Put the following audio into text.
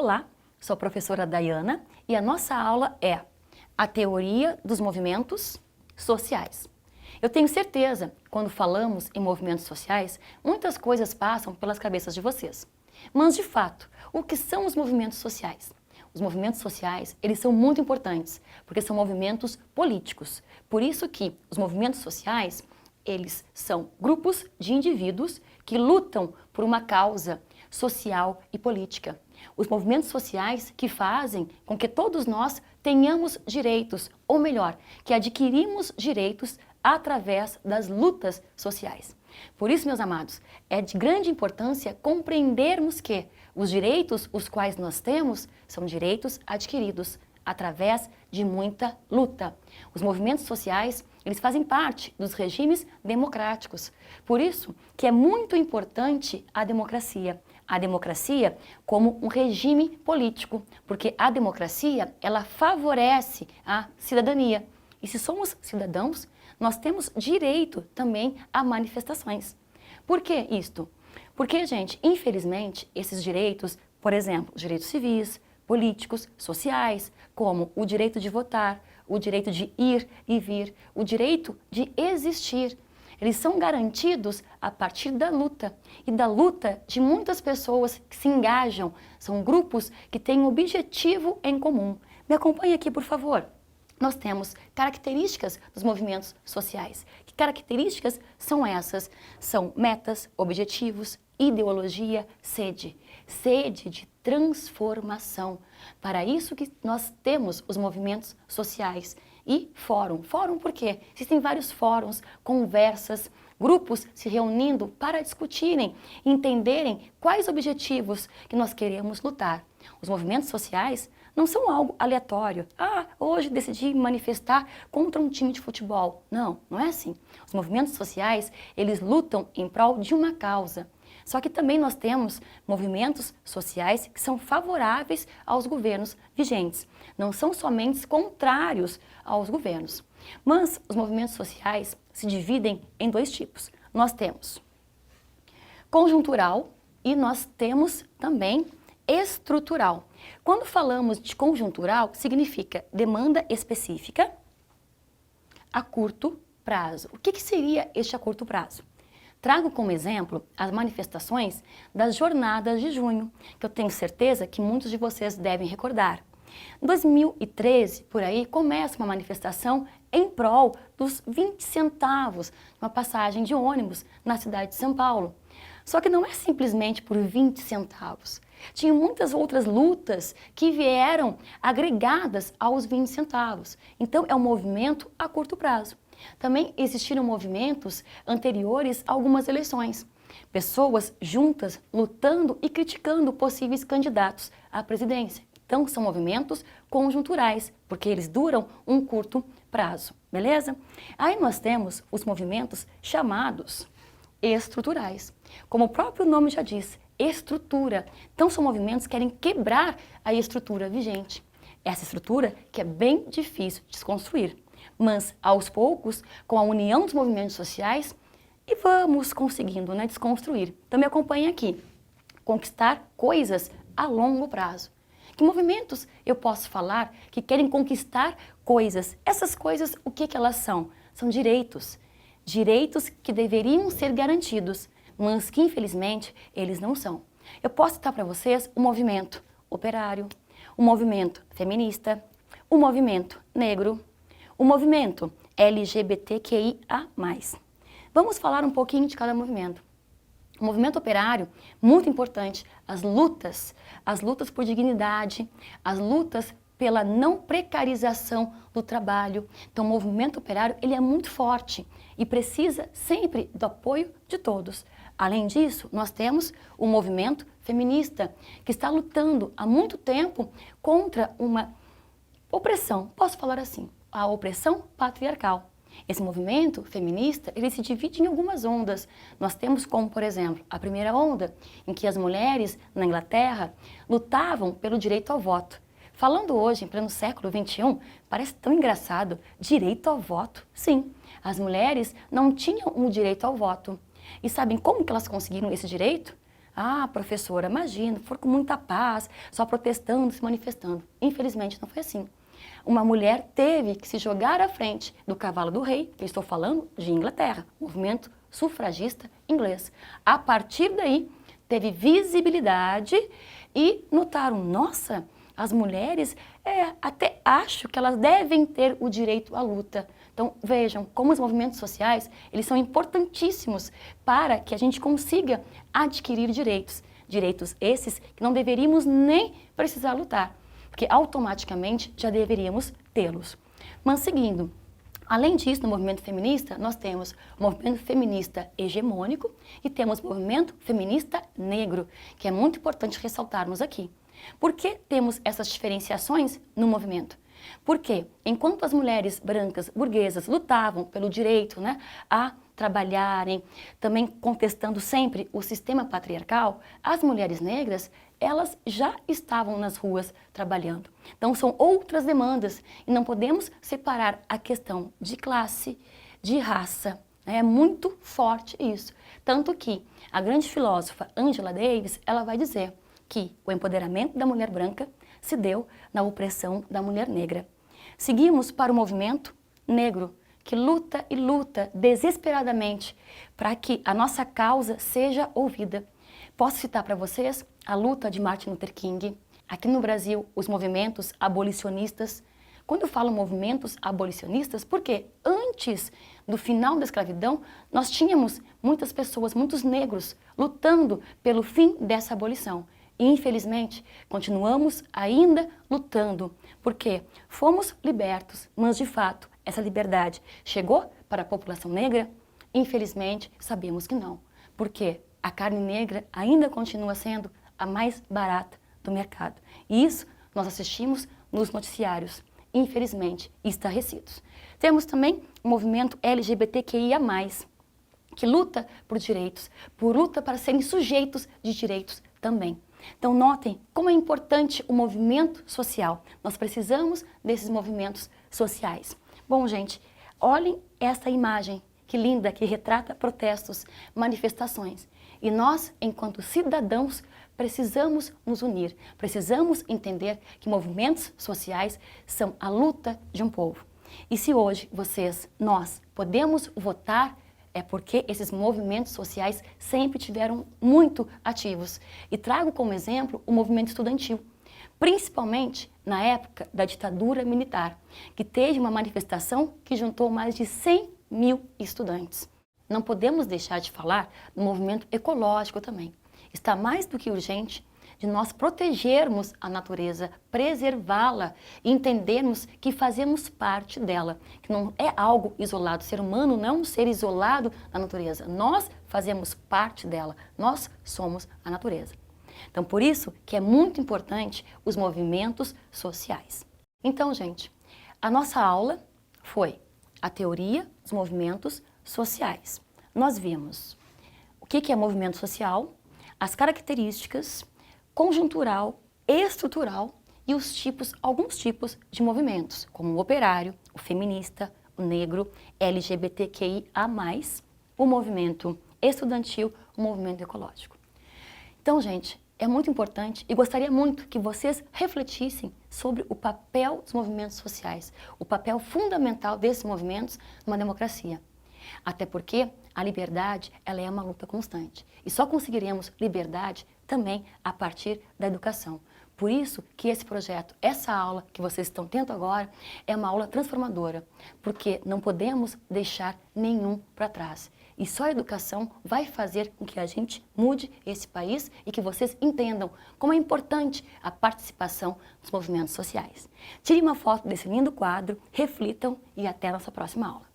Olá, sou a professora Dayana e a nossa aula é a teoria dos movimentos sociais. Eu tenho certeza, quando falamos em movimentos sociais, muitas coisas passam pelas cabeças de vocês. Mas, de fato, o que são os movimentos sociais? Os movimentos sociais, eles são muito importantes, porque são movimentos políticos. Por isso que os movimentos sociais, eles são grupos de indivíduos que lutam por uma causa social e política. Os movimentos sociais que fazem com que todos nós tenhamos direitos, ou melhor, que adquirimos direitos através das lutas sociais. Por isso, meus amados, é de grande importância compreendermos que os direitos os quais nós temos são direitos adquiridos através de muita luta. Os movimentos sociais, eles fazem parte dos regimes democráticos. Por isso que é muito importante a democracia. A democracia como um regime político, porque a democracia, ela favorece a cidadania. E se somos cidadãos, nós temos direito também a manifestações. Por que isto? Porque, gente, infelizmente, esses direitos, por exemplo, os direitos civis, políticos, sociais, como o direito de votar, o direito de ir e vir, o direito de existir, eles são garantidos a partir da luta e da luta de muitas pessoas que se engajam. São grupos que têm um objetivo em comum. Me acompanhe aqui, por favor. Nós temos características dos movimentos sociais. Que características são essas? São metas, objetivos, ideologia, sede. Sede de transformação. Para isso que nós temos os movimentos sociais. E fórum. Fórum por quê? Existem vários fóruns, conversas, grupos se reunindo para discutirem e entenderem quais objetivos que nós queremos lutar. Os movimentos sociais não são algo aleatório. Ah, hoje decidi manifestar contra um time de futebol. Não, não é assim. Os movimentos sociais, eles lutam em prol de uma causa. Só que também nós temos movimentos sociais que são favoráveis aos governos vigentes. Não são somente contrários aos governos. Mas os movimentos sociais se dividem em dois tipos. Nós temos conjuntural e nós temos também estrutural. Quando falamos de conjuntural, significa demanda específica a curto prazo. O que seria este a curto prazo? Trago como exemplo as manifestações das jornadas de junho, que eu tenho certeza que muitos de vocês devem recordar. Em 2013, por aí, começa uma manifestação em prol dos 20 centavos, uma passagem de ônibus na cidade de São Paulo. Só que não é simplesmente por 20 centavos. Tinha muitas outras lutas que vieram agregadas aos 20 centavos. Então, é um movimento a curto prazo. Também existiram movimentos anteriores a algumas eleições. Pessoas juntas lutando e criticando possíveis candidatos à presidência. Então, são movimentos conjunturais, porque eles duram um curto prazo, beleza? Aí nós temos os movimentos chamados estruturais. Como o próprio nome já diz, estrutura. Então, são movimentos que querem quebrar a estrutura vigente. Essa estrutura que é bem difícil de desconstruir. Mas, aos poucos, com a união dos movimentos sociais, e vamos conseguindo, né, desconstruir. Então, me acompanhe aqui. Conquistar coisas a longo prazo. Que movimentos eu posso falar que querem conquistar coisas? Essas coisas, o que elas são? São direitos. Direitos que deveriam ser garantidos, mas que, infelizmente, eles não são. Eu posso citar para vocês o movimento operário, o movimento feminista, o movimento negro, o movimento LGBTQIA+. Vamos falar um pouquinho de cada movimento. O movimento operário, muito importante, as lutas por dignidade, as lutas pela não precarização do trabalho. Então, o movimento operário, ele é muito forte e precisa sempre do apoio de todos. Além disso, nós temos o movimento feminista, que está lutando há muito tempo contra uma opressão, posso falar assim, a opressão patriarcal. Esse movimento feminista, ele se divide em algumas ondas. Nós temos como, por exemplo, a primeira onda, em que as mulheres na Inglaterra lutavam pelo direito ao voto. Falando hoje, em pleno século XXI, parece tão engraçado, direito ao voto. Sim, as mulheres não tinham o direito ao voto. E sabem como que elas conseguiram esse direito? Ah, professora, imagina, for com muita paz, só protestando, se manifestando. Infelizmente não foi assim. Uma mulher teve que se jogar à frente do cavalo do rei, eu estou falando de Inglaterra, movimento sufragista inglês. A partir daí, teve visibilidade e notaram, nossa, as mulheres, até acho que elas devem ter o direito à luta. Então, vejam como os movimentos sociais, eles são importantíssimos para que a gente consiga adquirir direitos. Direitos esses que não deveríamos nem precisar lutar, porque automaticamente já deveríamos tê-los. Mas seguindo, além disso, no movimento feminista, nós temos o movimento feminista hegemônico e temos o movimento feminista negro, que é muito importante ressaltarmos aqui. Por que temos essas diferenciações no movimento? Porque enquanto as mulheres brancas burguesas lutavam pelo direito, né, a trabalharem, também contestando sempre o sistema patriarcal, as mulheres negras, elas já estavam nas ruas trabalhando. Então são outras demandas e não podemos separar a questão de classe, de raça. É muito forte isso. Tanto que a grande filósofa Angela Davis, ela vai dizer que o empoderamento da mulher branca se deu na opressão da mulher negra. Seguimos para o movimento negro, que luta e luta desesperadamente para que a nossa causa seja ouvida. Posso citar para vocês a luta de Martin Luther King, aqui no Brasil, os movimentos abolicionistas. Quando eu falo movimentos abolicionistas, porque antes do final da escravidão, nós tínhamos muitas pessoas, muitos negros, lutando pelo fim dessa abolição. E, infelizmente, continuamos ainda lutando, porque fomos libertos, mas, de fato, essa liberdade chegou para a população negra? Infelizmente, sabemos que não, porque a carne negra ainda continua sendo a mais barata do mercado. E isso nós assistimos nos noticiários, infelizmente, estarrecidos. Temos também o movimento LGBTQIA+, que luta por direitos, por luta para serem sujeitos de direitos também. Então notem como é importante o movimento social. Nós precisamos desses movimentos sociais. Bom, gente, olhem essa imagem, que linda, que retrata protestos, manifestações. E nós, enquanto cidadãos, precisamos nos unir, precisamos entender que movimentos sociais são a luta de um povo. E se hoje nós podemos votar, é porque esses movimentos sociais sempre tiveram muito ativos. E trago como exemplo o movimento estudantil, principalmente na época da ditadura militar, que teve uma manifestação que juntou mais de 100 mil estudantes. Não podemos deixar de falar do movimento ecológico também. Está mais do que urgente de nós protegermos a natureza, preservá-la e entendermos que fazemos parte dela, que não é algo isolado. O ser humano não é um ser isolado da natureza. Nós fazemos parte dela, nós somos a natureza. Então, por isso que é muito importante os movimentos sociais. Então, gente, a nossa aula foi a teoria dos movimentos sociais. Nós vimos o que é movimento social, as características, conjuntural, estrutural e alguns tipos de movimentos, como o operário, o feminista, o negro, LGBTQIA+, o movimento estudantil, o movimento ecológico. Então, gente, é muito importante e gostaria muito que vocês refletissem sobre o papel dos movimentos sociais, o papel fundamental desses movimentos numa democracia. Até porque a liberdade, ela é uma luta constante. E só conseguiremos liberdade também a partir da educação. Por isso que esse projeto, essa aula que vocês estão tendo agora, é uma aula transformadora, porque não podemos deixar nenhum para trás. E só a educação vai fazer com que a gente mude esse país e que vocês entendam como é importante a participação dos movimentos sociais. Tirem uma foto desse lindo quadro, reflitam e até a nossa próxima aula.